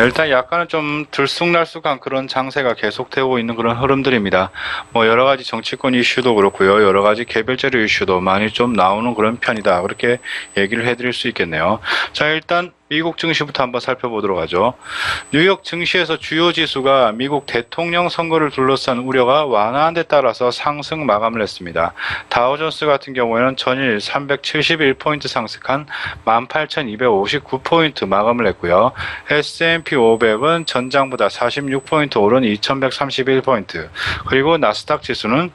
일단 약간은 좀 들쑥날쑥한 그런 장세가 계속되고 있는 그런 흐름들입니다. 뭐 여러 가지 정치권 이슈도 그렇고요. 여러 가지 개별적인 이슈도 많이 좀 나오는 그런 편이다. 그렇게 얘기를 해드릴 수 있겠네요. 자, 일단 미국 증시부터 한번 살펴보도록 하죠. 뉴욕 증시에서 주요 지수가 미국 대통령 선거를 둘러싼 우려가 완화한 데 따라서 상승 마감을 했습니다. 다우존스 같은 경우에는 전일 371포인트 상승한 18,259포인트 마감을 했고요. S&P 500은 전장보다 46포인트 오른 2,131포인트, 그리고 나스닥 지수는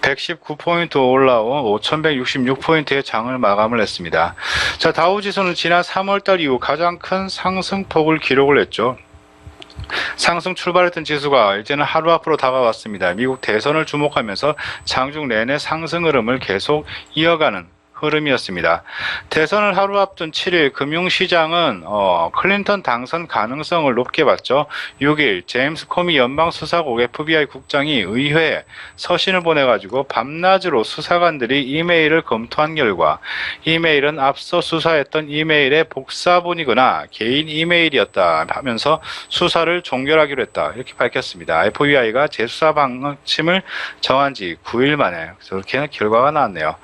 119포인트 올라온 5,166포인트의 장을 마감을 했습니다. 자, 다우지수는 지난 3월달 이후 가장 큰 상승폭을 기록을 했죠. 상승 출발했던 지수가 이제는 하루 앞으로 다가왔습니다. 미국 대선을 주목하면서 장중 내내 상승 흐름을 계속 이어가는 흐름이었습니다. 대선을 하루 앞둔 7일 금융시장은 클린턴 당선 가능성을 높게 봤죠. 6일 제임스 코미 연방수사국 FBI 국장이 의회에 서신을 보내가지고 밤낮으로 수사관들이 이메일을 검토한 결과 이메일은 앞서 수사했던 이메일의 복사본이거나 개인 이메일이었다 하면서 수사를 종결하기로 했다, 이렇게 밝혔습니다. FBI가 재수사 방침을 정한 지 9일 만에 그렇게 결과가 나왔네요.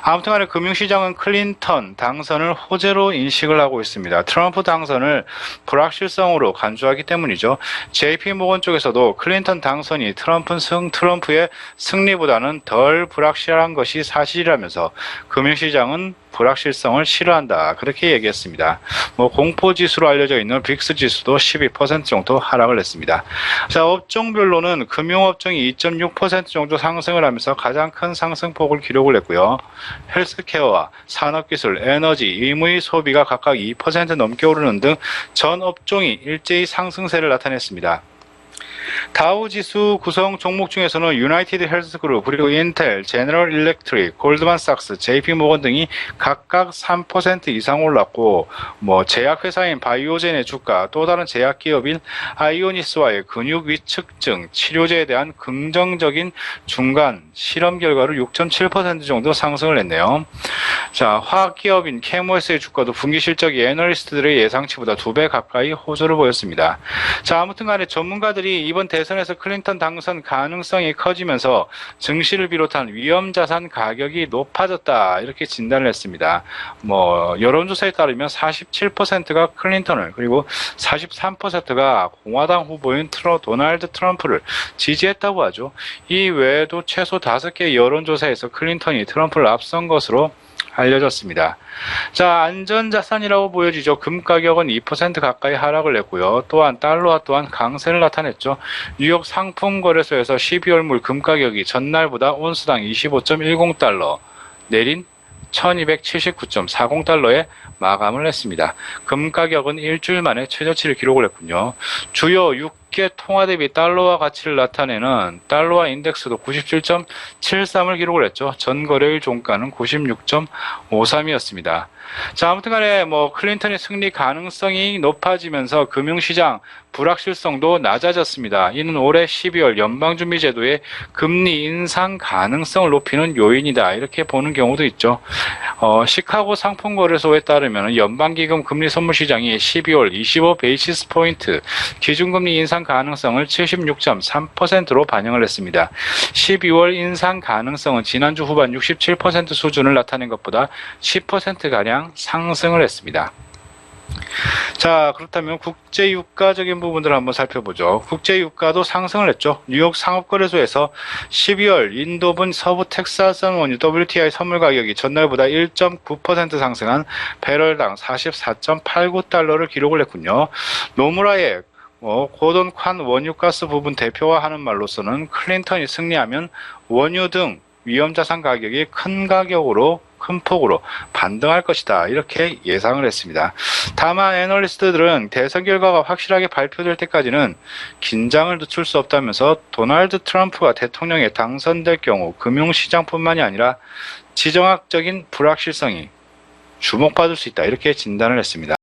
아무튼 간에 금융시장은 클린턴 당선을 호재로 인식을 하고 있습니다. 트럼프 당선을 불확실성으로 간주하기 때문이죠. JP모건 쪽에서도 클린턴 당선이 트럼프의 승리보다는 덜 불확실한 것이 사실이라면서 금융시장은 불확실성을 싫어한다, 그렇게 얘기했습니다. 공포지수로 알려져 있는 빅스 지수도 12% 정도 하락을 했습니다. 자, 업종별로는 금융업종이 2.6% 정도 상승을 하면서 가장 큰 상승폭을 기록을 했고요. 헬스케어와 산업기술, 에너지, 의무의 소비가 각각 2% 넘게 오르는 등 전 업종이 일제히 상승세를 나타냈습니다. 다우지수 구성 종목 중에서는 유나이티드 헬스그룹, 그리고 인텔, 제너럴 일렉트릭, 골드만삭스, JP모건 등이 각각 3% 이상 올랐고, 제약회사인 바이오젠의 주가, 또 다른 제약기업인 아이오니스와의 근육 위축증 치료제에 대한 긍정적인 중간 실험 결과로 6.7% 정도 상승을 했네요. 자, 화학기업인 케모스의 주가도 분기 실적이 애널리스트들의 예상치보다 2배 가까이 호조를 보였습니다. 자, 아무튼 간에 전문가들이 이번 대선에서 클린턴 당선 가능성이 커지면서 증시를 비롯한 위험자산 가격이 높아졌다, 이렇게 진단을 했습니다. 여론조사에 따르면 47%가 클린턴을, 그리고 43%가 공화당 후보인 도널드 트럼프를 지지했다고 하죠. 이 외에도 최소 5개 여론조사에서 클린턴이 트럼프를 앞선 것으로 알려졌습니다. 자, 안전자산이라고 보여지죠. 금 가격은 2% 가까이 하락을 했고요. 또한 달러화 또한 강세를 나타냈죠. 뉴욕 상품거래소에서 12월 물 금 가격이 전날보다 온스당 25.10달러 내린 1279.40달러에 마감을 했습니다. 금 가격은 일주일 만에 최저치를 기록을 했군요. 주요 6개 통화 대비 달러화 가치를 나타내는 달러화 인덱스도 97.73을 기록을 했죠. 전 거래일 종가는 96.53이었습니다. 자, 아무튼 간에 클린턴의 승리 가능성이 높아지면서 금융시장 불확실성도 낮아졌습니다. 이는 올해 12월 연방준비제도의 금리 인상 가능성을 높이는 요인이다, 이렇게 보는 경우도 있죠. 시카고 상품거래소에 따르면 연방기금 금리 선물 시장이 12월 25 베이시스 포인트 기준금리 인상 가능성을 76.3%로 반영을 했습니다. 12월 인상 가능성은 지난주 후반 67% 수준을 나타낸 것보다 10%가량 상승을 했습니다. 자, 그렇다면 국제유가적인 부분들을 한번 살펴보죠. 국제유가도 상승을 했죠. 뉴욕 상업거래소에서 12월 인도분 서부 텍사스산 원유 WTI 선물 가격이 전날보다 1.9% 상승한 배럴당 44.89달러를 기록을 했군요. 노무라의 고돈 칸 원유가스 부분 대표화하는 말로서는 클린턴이 승리하면 원유 등 위험자산 가격이 큰 폭으로 반등할 것이다, 이렇게 예상을 했습니다. 다만 애널리스트들은 대선 결과가 확실하게 발표될 때까지는 긴장을 늦출 수 없다면서 도널드 트럼프가 대통령에 당선될 경우 금융시장뿐만이 아니라 지정학적인 불확실성이 주목받을 수 있다, 이렇게 진단을 했습니다.